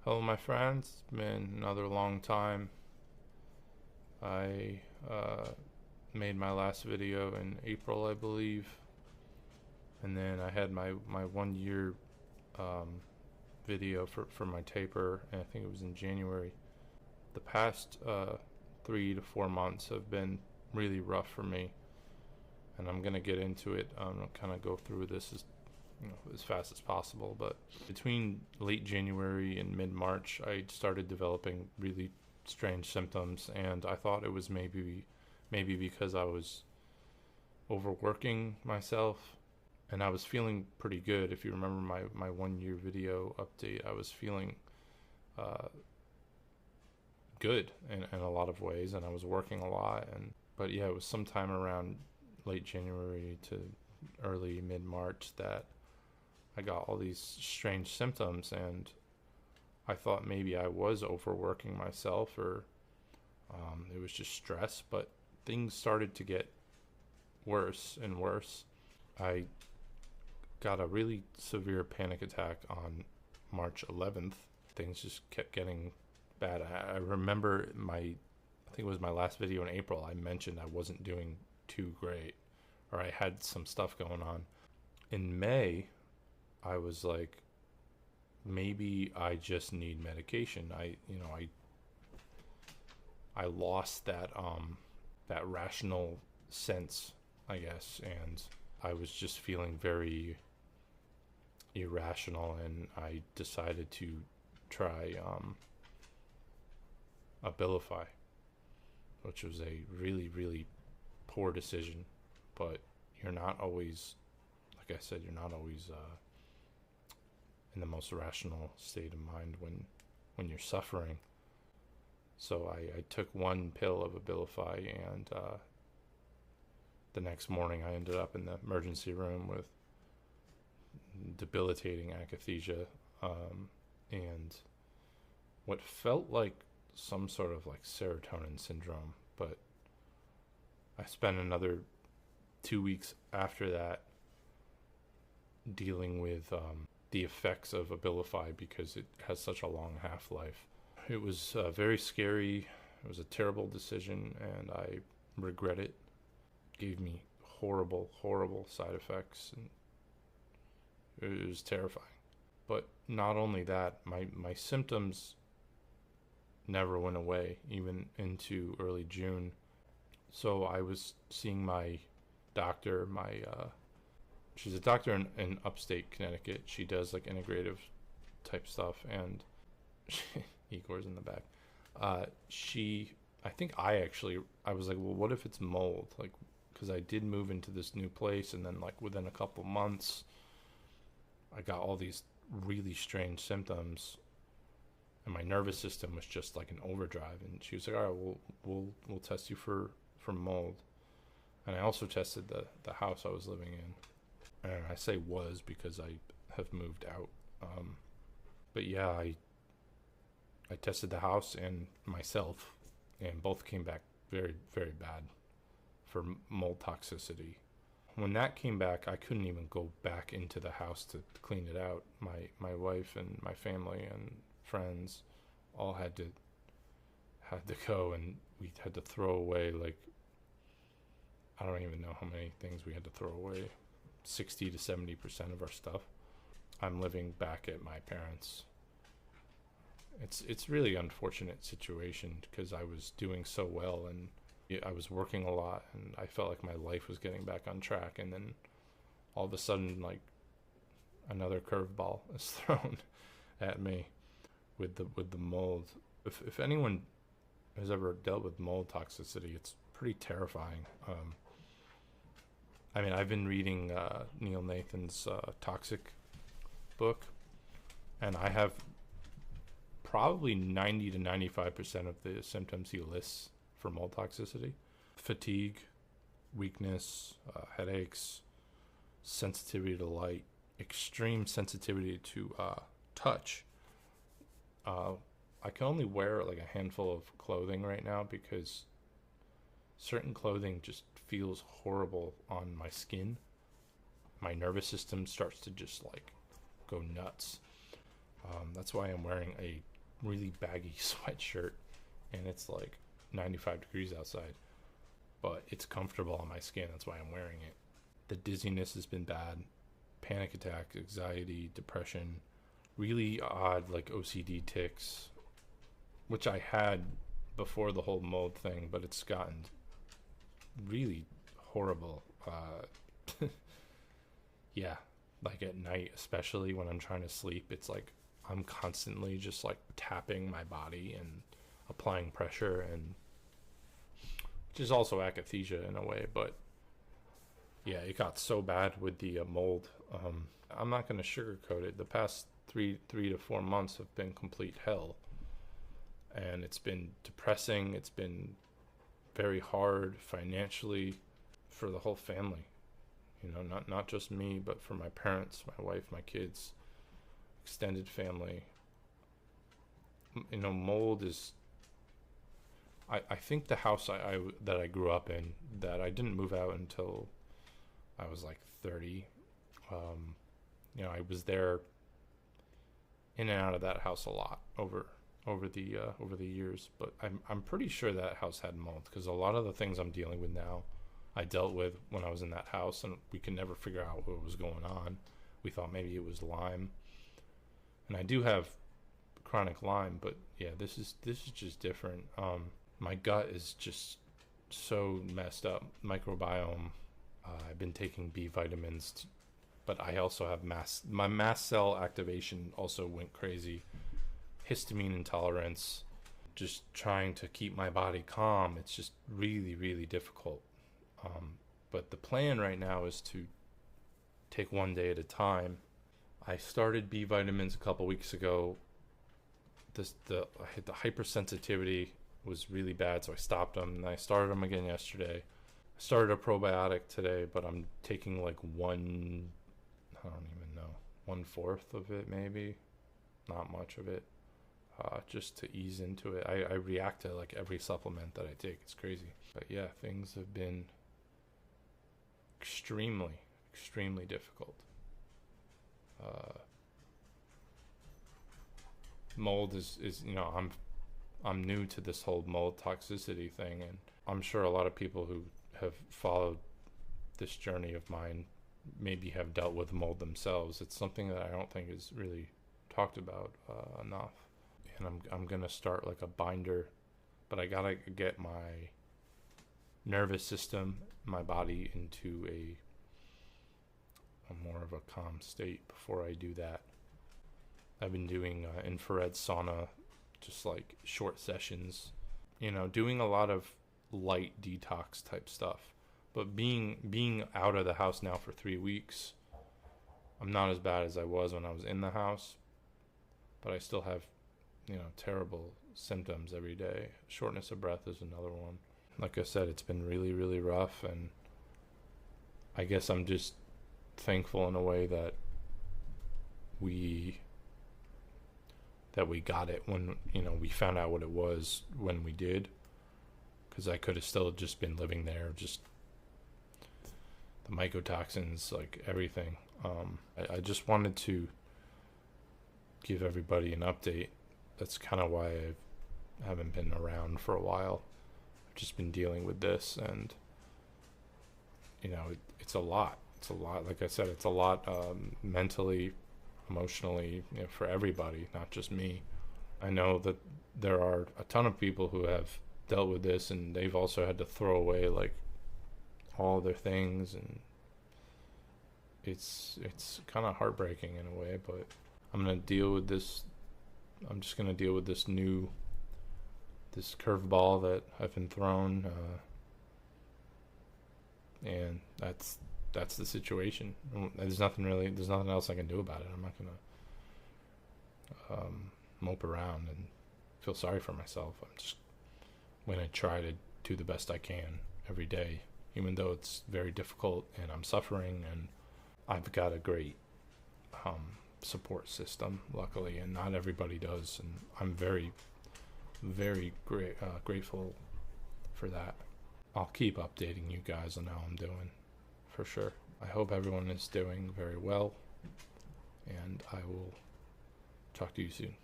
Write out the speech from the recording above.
Hello, my friends. It's been another long time. I made my last video in April, I believe, and then I had my 1 year um, video for my taper, and I think it was in January. The past 3 to 4 months have been really rough for me, and I'm gonna get into it. I'll kind of go through this as fast as possible. But between late January and mid March, I started developing really strange symptoms, and I thought it was maybe because I was overworking myself, and I was feeling pretty good. If you remember my 1 year video update, I was feeling uh, good in a lot of ways, and I was working a lot. And but yeah, it was sometime around late January to early mid March that I got all these strange symptoms, and I thought maybe I was overworking myself, or it was just stress. But things started to get worse and worse. I got a really severe panic attack on March 11th. Things just kept getting bad. I remember I think it was my last video in April, I mentioned I wasn't doing too great, or I had some stuff going on. In May, I was like, maybe I just need medication. I lost that rational sense, I guess, and I was just feeling very irrational, and I decided to try Abilify, which was a really, really poor decision. But you're not always, like I said, you're not always in the most rational state of mind when you're suffering. So I took one pill of Abilify, and the next morning I ended up in the emergency room with debilitating akathisia, and what felt like some sort of like serotonin syndrome. But I spent another 2 weeks after that dealing with the effects of Abilify because it has such a long half-life. It was very scary. It was a terrible decision, and I regret it. It gave me horrible, horrible side effects, and it was terrifying. But not only that, my symptoms never went away, even into early June. So I was seeing my doctor, she's a doctor in upstate Connecticut. She does like integrative type stuff, and Igor's in the back. I think I was like, well, what if it's mold? Like, because I did move into this new place, and then like within a couple months, I got all these really strange symptoms, and my nervous system was just like an overdrive. And she was like, all right, we'll test you for mold. And I also tested the house I was living in, and I say was because I have moved out. But yeah, I tested the house and myself, and both came back very, very bad for mold toxicity. When that came back, I couldn't even go back into the house to clean it out. My wife and my family and friends all had to go, and we had to throw away, like, I don't even know how many things we had to throw away. 60 to 70% of our stuff. I'm living back at my parents'. It's really unfortunate situation because I was doing so well, and I was working a lot, and I felt like my life was getting back on track, and then all of a sudden, like, another curveball is thrown at me with the mold. If anyone has ever dealt with mold toxicity, it's pretty terrifying. I mean, I've been reading Neil Nathan's Toxic book, and I have probably 90 to 95% of the symptoms he lists for mold toxicity: fatigue, weakness, headaches, sensitivity to light, extreme sensitivity to touch. I can only wear like a handful of clothing right now because certain clothing just feels horrible on my skin. My nervous system starts to just like go nuts. That's why I'm wearing a really baggy sweatshirt, and it's like 95 degrees outside, but it's comfortable on my skin. That's why I'm wearing it. The dizziness has been bad. Panic attacks, anxiety, depression, really odd like OCD tics, which I had before the whole mold thing, but it's gotten really horrible. Yeah, like at night, especially when I'm trying to sleep, it's like I'm constantly just like tapping my body and applying pressure, and which is also akathisia in a way. But yeah, it got so bad with the mold. I'm not going to sugarcoat it. The past three to 4 months have been complete hell, and it's been depressing. It's been very hard financially for the whole family. Not just me, but for my parents, my wife, my kids, extended family. Mold is. I think the house that I grew up in, that I didn't move out until I was like 30. I was there in and out of that house a lot over the years, but I'm pretty sure that house had mold, because a lot of the things I'm dealing with now I dealt with when I was in that house, and we could never figure out what was going on. We thought maybe it was Lyme, and I do have chronic Lyme, but yeah, this is just different. My gut is just so messed up. Microbiome. I've been taking B vitamins, but I also have my mast cell activation also went crazy. Histamine intolerance. Just trying to keep my body calm. It's just really, really difficult. But the plan right now is to take one day at a time. I started B vitamins a couple weeks ago. The hypersensitivity was really bad, so I stopped them, and I started them again yesterday. I started a probiotic today, but I'm taking like I don't even know, 1/4 of it maybe, not much of it, just to ease into it. I react to like every supplement that I take. It's crazy. But yeah, things have been extremely difficult. Mold is I'm new to this whole mold toxicity thing, and I'm sure a lot of people who have followed this journey of mine maybe have dealt with mold themselves. It's something that I don't think is really talked about enough. And I'm gonna start like a binder, but I gotta get my nervous system, my body into a more of a calm state before I do that. I've been doing infrared sauna, just like short sessions, doing a lot of light detox type stuff. But being out of the house now for 3 weeks, I'm not as bad as I was when I was in the house, but I still have terrible symptoms every day. Shortness of breath is another one. Like I said, it's been really, really rough, and I guess I'm just thankful in a way that we got it when we found out what it was when we did, because I could have still just been living there, just the mycotoxins, like everything. I just wanted to give everybody an update. That's kind of why I haven't been around for a while. I've just been dealing with this, and it's a lot. It's a lot. Like I said, it's a lot mentally, emotionally, for everybody, not just me. I know that there are a ton of people who have dealt with this, and they've also had to throw away like all their things, and it's kind of heartbreaking in a way. But I'm gonna deal with this. I'm just gonna deal with this curveball that I've been thrown, and that's the situation. There's nothing else I can do about it. I'm not gonna mope around and feel sorry for myself. I'm just gonna try to do the best I can every day, even though it's very difficult and I'm suffering. And I've got a great support system, luckily, and not everybody does, and I'm very, very grateful for that. I'll keep updating you guys on how I'm doing, for sure. I hope everyone is doing very well, and I will Talk to you soon.